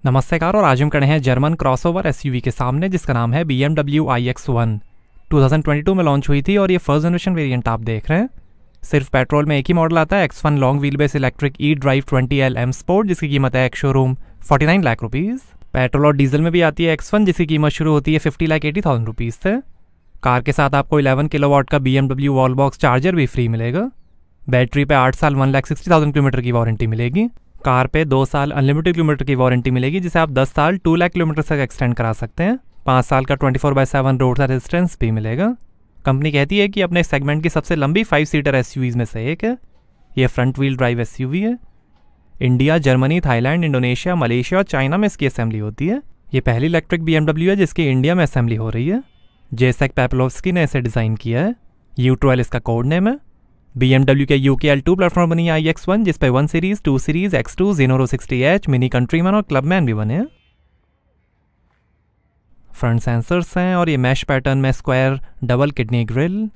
नमस्कार और आज हम खड़े हैं जर्मन क्रॉसओवर एसयूवी के सामने जिसका नाम है BMW iX1। 2022 में लॉन्च हुई थी और ये फर्स्ट जनरेशन वेरिएंट आप देख रहे हैं। सिर्फ पेट्रोल में एक ही मॉडल आता है, X1 long wheel base electric ई ड्राइव 20L M स्पोर्ट, जिसकी कीमत है ex showroom 49 lakh rupees. Petrol और डीजल में भी आती है X1 जिसकी कीमत शुरू होती है 50,80,000 रुपीज़ से। कार के साथ आपको 11 किलोवाट का BMW वॉल बॉक्स चार्जर भी फ्री मिलेगा। बैटरी पे 8 साल 1,60,000 किलोमीटर की वारंटी मिलेगी। कार पे 2 साल अनलिमिटेड किलोमीटर की वारंटी मिलेगी जिसे आप 10 साल 2 लाख किलोमीटर तक एक्सटेंड करा सकते हैं। 5 साल का 24/7 रोड रेजिस्टेंस भी मिलेगा। कंपनी कहती है कि अपने सेगमेंट की सबसे लंबी 5 सीटर एसयूवीज में से एक है। ये फ्रंट व्हील ड्राइव एसयूवी है। India, Germany, Thailand, Indonesia, Malaysia और चाइना में इसकी असेंबली होती है। ये पहली इलेक्ट्रिक BMW है जिसकी इंडिया में असेंबली हो रही है। जेसेक पेपलोव्स्की ने इसे डिज़ाइन किया है। U12 इसका कोड नेम है। BMW के UK L2 प्लेटफॉर्म बनी है iX1 जिस पे 1 series, 2 series, X2, Zenoro 60H, mini countryman और क्लबमैन भी बने हैं। फ्रंट सेंसर्स हैं और ये मैश पैटर्न में square double kidney grill,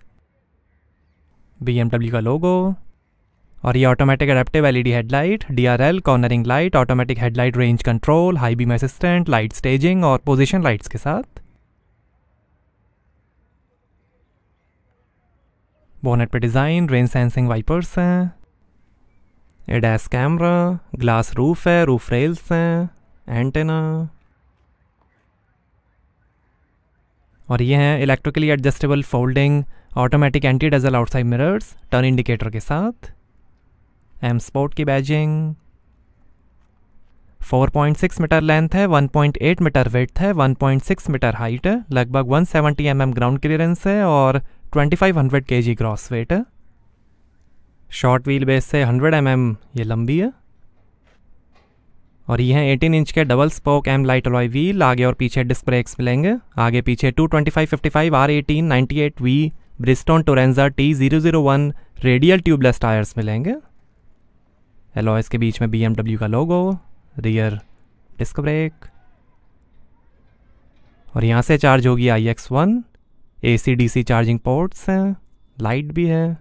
BMW का लोगो और ये automatic adaptive LED headlight, DRL, cornering light, automatic headlight range control, high beam assistant, light staging और पोजीशन लाइट्स के साथ। बोनेट पे डिज़ाइन, रेन सेंसिंग वाइपर्स हैं, एडैस कैमरा, ग्लास रूफ है, roof rails हैं, एंटेना और ये हैं electrically adjustable folding automatic anti dazzle outside mirrors turn indicator के साथ। M स्पोर्ट की बैजिंग। 4.6 मीटर लेंथ है, 1.8 मीटर विड्थ है, 1.6 मीटर हाइट है, लगभग 170 mm ग्राउंड क्लियरेंस है और 2500 kg ग्रॉस वेट है। शॉर्ट व्हील बेस से 100 mm ये लंबी है और ये हैं 18 इंच के double spoke M light alloy wheel. आगे और पीछे डिस्क ब्रेक्स मिलेंगे। आगे पीछे 225/55 R18 98V Bridgestone Turanza T001 radial tubeless tyres मिलेंगे। एलॉयस के बीच में BMW का लोगो, रियर डिस्क ब्रेक और यहाँ से चार्ज होगी iX1। AC DC charging ports हैं, लाइट भी है।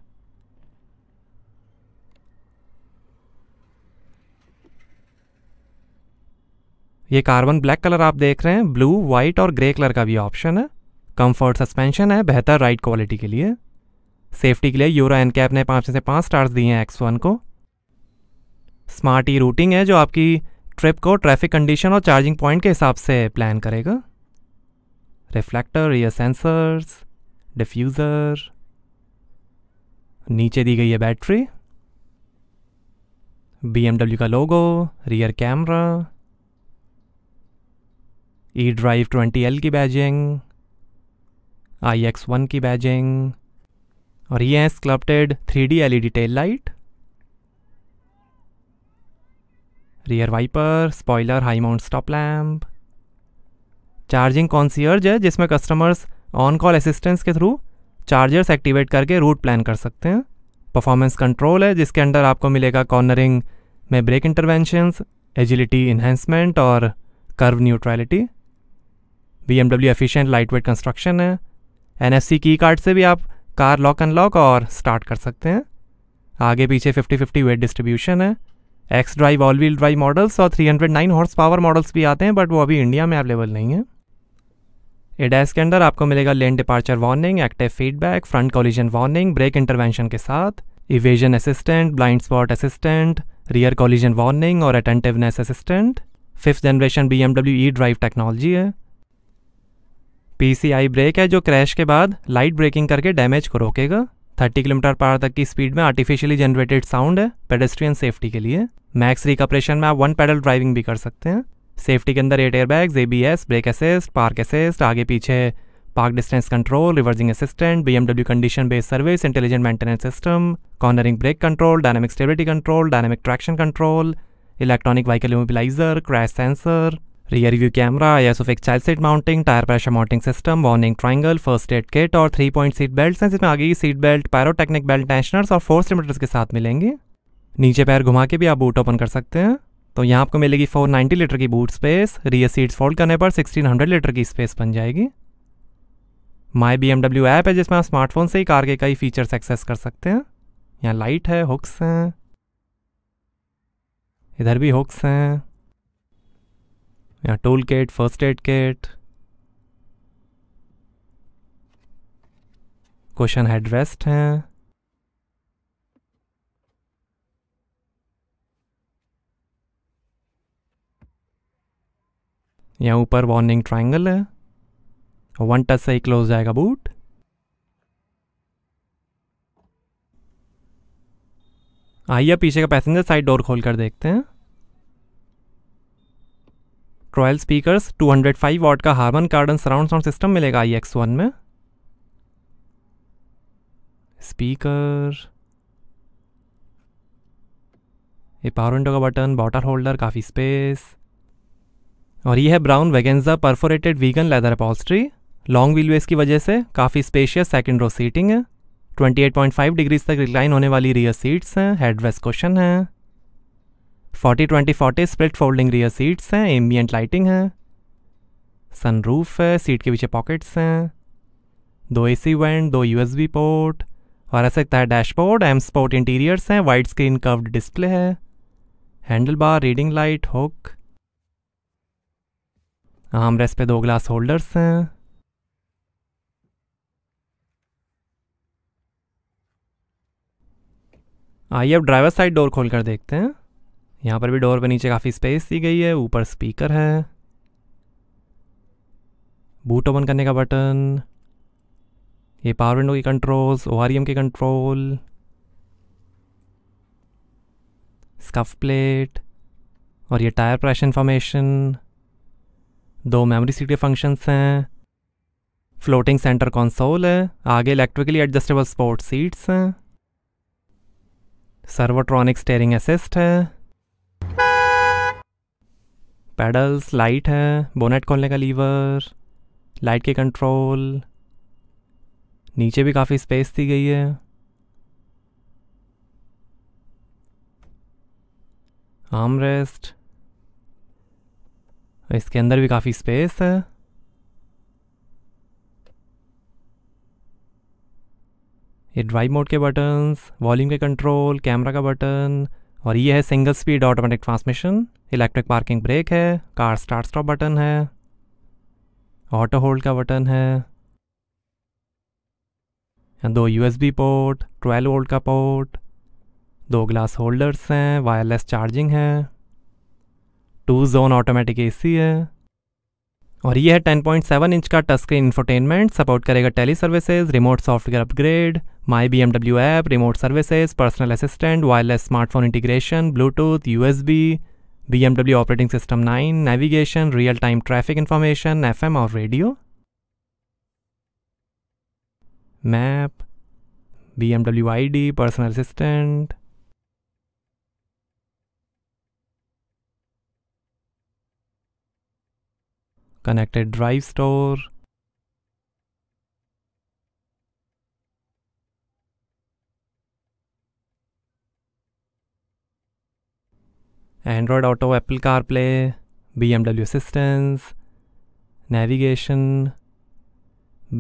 ये कार्बन ब्लैक कलर आप देख रहे हैं, ब्लू, वाइट और ग्रे कलर का भी ऑप्शन है। कंफर्ट सस्पेंशन है, बेहतर राइड क्वालिटी के लिए। सेफ्टी के लिए यूरो NCAP ने 5 में से 5 स्टार्स दिए हैं X1 को। स्मार्ट ई रूटिंग है जो आपकी ट्रिप को ट्रैफिक कंडीशन और चार्जिंग पॉइंट के हिसाब से प्लान करेगा। रिफ्लेक्टर, रियर सेंसर्स, डिफ्यूज़र, नीचे दी गई है बैटरी, BMW का logo, rear camera, e drive 20L की बैजिंग, iX1 की बैजिंग और ये है sculpted 3D LED tail light, rear wiper, spoiler, high mount stop lamp. Charging concierge है जिसमें कस्टमर्स ऑन कॉल असिस्टेंस के थ्रू चार्जर्स एक्टिवेट करके रूट प्लान कर सकते हैं। परफॉर्मेंस कंट्रोल है जिसके अंदर आपको मिलेगा कॉर्नरिंग में ब्रेक इंटरवेंशंस, एजिलिटी इन्हेंसमेंट और curve neutrality. BMW efficient lightweight construction है। NFC की कार्ड से भी आप कार लॉक अनलॉक और स्टार्ट कर सकते हैं। आगे पीछे 50-50 वेट डिस्ट्रीब्यूशन है। X drive all wheel drive models और 309 हॉर्स पावर मॉडल्स भी आते हैं बट वो अभी इंडिया में अवेलेबल नहीं है। एडैस के अंदर आपको मिलेगा lane departure warning, active feedback, front collision warning, brake intervention के साथ, evasion assistant, blind spot assistant, rear collision warning और attentiveness assistant. 5th generation BMW e drive technology है। PCI ब्रेक है जो क्रैश के बाद लाइट ब्रेकिंग करके damage को रोकेगा। 30 km/h तक की स्पीड में आर्टिफिशियली जनरेटेड साउंड है पेडेस्ट्रियन सेफ्टी के लिए। मैक्स रिकपरेशन में आप 1 पैडल ड्राइविंग भी कर सकते हैं। सेफ्टी के अंदर 8 airbags, ABS, brake assist, park assist, आगे पीछे park distance control, reversing assistant, BMW condition based service, intelligent maintenance system, cornering brake control, dynamic stability control, dynamic traction control, electronic vehicle immobiliser, crash sensor, rear view camera, ISOFIX child seat mounting, tyre pressure mounting system, warning triangle, first aid kit और 3 point seat belt हैं जिसमें आगे की seat belt, pyrotechnic belt tensioners और force limiters के साथ मिलेंगे। नीचे पैर घुमा के भी आप बूट ओपन कर सकते हैं। तो यहाँ आपको मिलेगी 490 लीटर की boot space. Rear seats fold करने पर 1600 लीटर की स्पेस बन जाएगी। माई BMW ऐप है जिसमें आप स्मार्टफोन से ही कार के कई फीचर्स एक्सेस कर सकते हैं। यहाँ लाइट है, हुक्स हैं, इधर भी हुक्स हैं। यहाँ tool kit, first aid kit, question headrest हैं, यहाँ ऊपर वार्निंग ट्रायंगल है और 1 टच से ही क्लोज जाएगा बूट। आइए पीछे का पैसेंजर साइड डोर खोल कर देखते हैं। ट्रॉयल स्पीकर्स 205 वॉट का Harman Kardon surround sound system मिलेगा IX1 में। स्पीकर, ये पावर विंडो का बटन, बॉटल होल्डर, काफ़ी स्पेस। और ये है brown Veganza perforated vegan leather upholstery. Long wheel base की वजह से काफ़ी स्पेशियस सेकंड रो सीटिंग है। 28.5 डिग्रीज तक रिक्लाइन होने वाली रियर सीट्स हैं। हेडरेस्ट कुशन है। 40-20-40 स्प्लिट फोल्डिंग रियर सीट्स हैं। एम्बियंट लाइटिंग है। सनरूफ है। सीट के पीछे पॉकेट्स हैं। 2 AC वेंट, 2 USB पोर्ट और ऐसा दिखता है डैशबोर्ड। एम स्पोर्ट इंटीरियर्स हैं। वाइड स्क्रीन कर्व्ड डिस्प्ले है। Handle bar, reading light, hook. Armrest पे 2 ग्लास होल्डर्स हैं। आइए अब ड्राइवर साइड डोर खोल कर देखते हैं। यहाँ पर भी डोर पे नीचे काफ़ी स्पेस दी गई है। ऊपर स्पीकर है। बूट ओपन करने का बटन, ये पावर विंडो की कंट्रोल्स, ORM के कंट्रोल, स्कफ प्लेट और ये tyre pressure information. 2 memory seat के फंक्शंस हैं। फ्लोटिंग सेंटर कंसोल है। आगे इलेक्ट्रिकली एडजस्टेबल स्पोर्ट सीट्स हैं। सर्वोट्रॉनिक स्टीयरिंग असिस्ट है। पेडल्स, लाइट है। बोनेट खोलने का लीवर, लाइट के कंट्रोल। नीचे भी काफ़ी स्पेस दी गई है। आर्मरेस्ट, इसके अंदर भी काफ़ी स्पेस है। ये ड्राइव मोड के बटन्स, वॉल्यूम के कंट्रोल, कैमरा का बटन और ये है single speed automatic transmission. Electric parking brake है। कार स्टार्ट स्टॉप बटन है। ऑटो होल्ड का बटन है। 2 USB पोर्ट, 12 वोल्ट का पोर्ट, 2 ग्लास होल्डर्स हैं। वायरलेस चार्जिंग है। 2 जोन ऑटोमेटिक AC है। और ये है 10.7 इंच का टच स्क्रीन इंफोटेनमेंट। सपोर्ट करेगा tele services, remote software upgrade, my BMW app, remote services, personal assistant, wireless smartphone integration, Bluetooth, USB, BMW operating system 9, navigation, real time traffic information, FM और radio, map, BMW ID, personal assistant, connected drive store, Android Auto, Apple CarPlay, BMW assistance, navigation,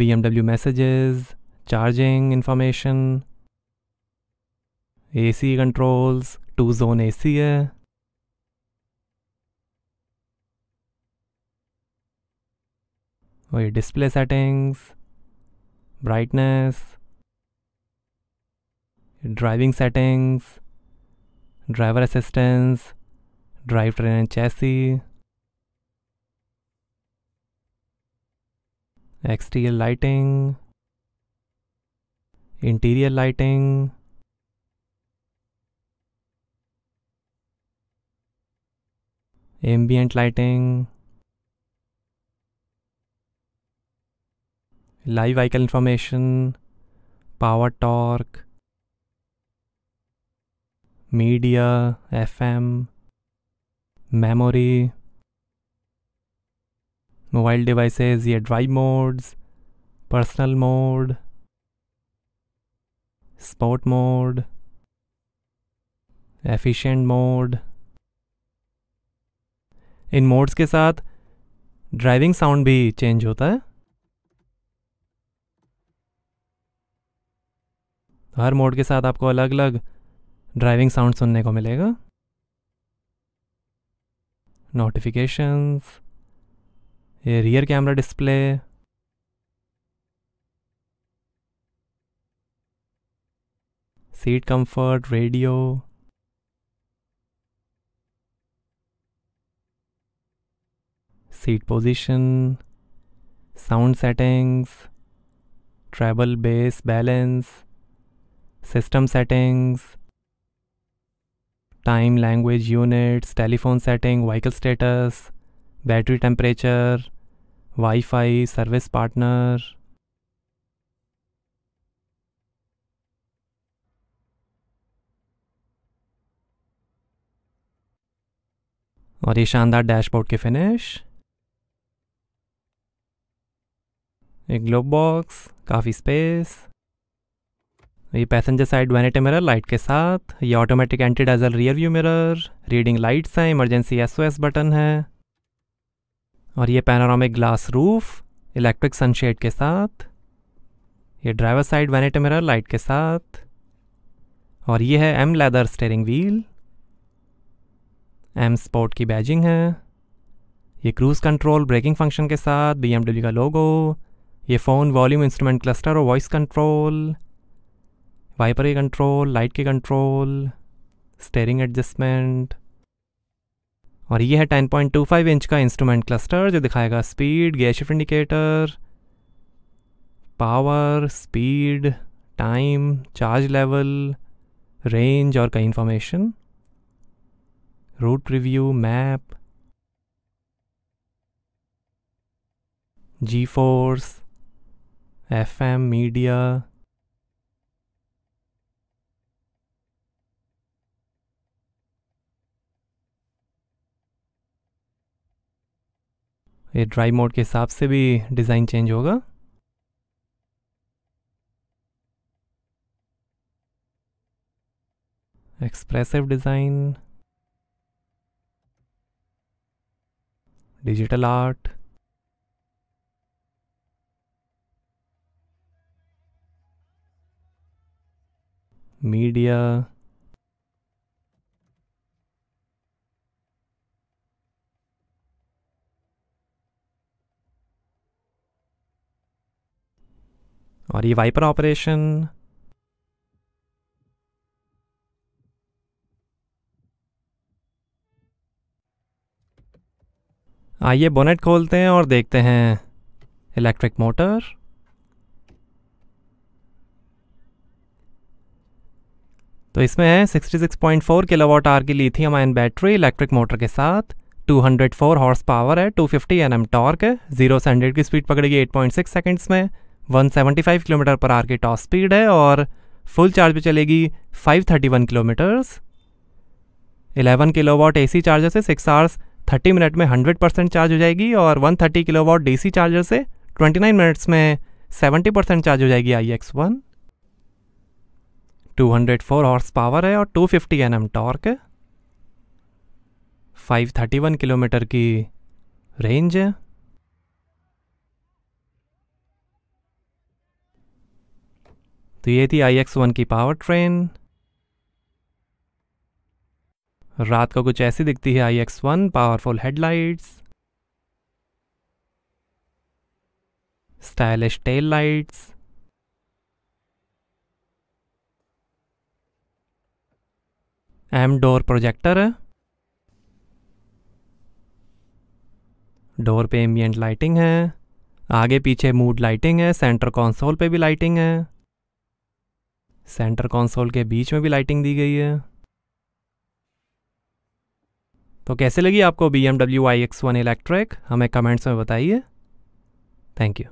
BMW messages, charging information, AC controls, 2 zone AC है। और ये display settings, brightness, driving settings, driver assistance, drive train and chassis, exterior lighting, interior lighting, ambient lighting, live vehicle information, power torque, media, FM, memory, mobile devices, ये drive modes, personal mode, sport mode, efficient mode. इन modes के साथ driving sound भी change होता है। हर mode के साथ आपको अलग अलग ड्राइविंग साउंड सुनने को मिलेगा। नोटिफिकेशंस, ये rear camera display, seat comfort, radio, seat position, sound settings, travel base balance, system settings, time language units, telephone setting, vehicle status, battery temperature, wifi, service partner. और ये शानदार डैशबोर्ड की finish, एक globe box, काफ़ी space, ये passenger side vanity mirror light के साथ, ये automatic anti dazzle rear view mirror, reading lights हैं, इमरजेंसी एसओएस बटन है, और ये panoramic glass roof electric sunshade के साथ, ये driver side vanity mirror light के साथ, और ये है M leather steering wheel, M sport की बैजिंग है, ये क्रूज कंट्रोल ब्रेकिंग फंक्शन के साथ, BMW का लोगो, ये फ़ोन वॉल्यूम इंस्ट्रूमेंट क्लस्टर और वॉइस कंट्रोल, वाइपर की कंट्रोल, लाइट की कंट्रोल, स्टीयरिंग एडजस्टमेंट, और ये है 10.25 इंच का इंस्ट्रूमेंट क्लस्टर जो दिखाएगा speed, gear shift indicator, power, speed, time, charge level, range और कई इंफॉर्मेशन, रूट प्रीव्यू, मैप, जी फोर्स, FM, मीडिया, ये ड्राइव मोड के हिसाब से भी डिज़ाइन चेंज होगा। Expressive design, digital art, media, और ये वाइपर ऑपरेशन, आइए बोनेट खोलते हैं और देखते हैं इलेक्ट्रिक मोटर। तो इसमें है 66.4 किलोवाट आवर की lithium ion battery electric motor के साथ, 204 हॉर्स पावर है, 250 Nm टॉर्क है, 0 से 100 की स्पीड पकड़ेगी 8.6 सेकंड्स में, 175 किलोमीटर पर आवर की टॉप स्पीड है, और फुल चार्ज पे चलेगी 531 किलोमीटर्स। 11 किलोवाट AC चार्जर से 6 आवर्स 30 मिनट में 100% चार्ज हो जाएगी, और 130 किलोवाट DC चार्जर से 29 मिनट्स में 70% चार्ज हो जाएगी IX1। 204 हॉर्स पावर है और 250 Nm टॉर्क है, 531 किलोमीटर की रेंज है। तो ये थी IX1 की पावर ट्रेन। रात को कुछ ऐसी दिखती है IX1, powerful headlights, stylish tail lights, M door projector है, डोर पे एम्बिएंट लाइटिंग है, आगे पीछे मूड लाइटिंग है, सेंटर कंसोल पे भी लाइटिंग है, सेंटर कंसोल के बीच में भी लाइटिंग दी गई है। तो कैसे लगी आपको BMW iX1 इलेक्ट्रिक, हमें कमेंट्स में बताइए। Thank you.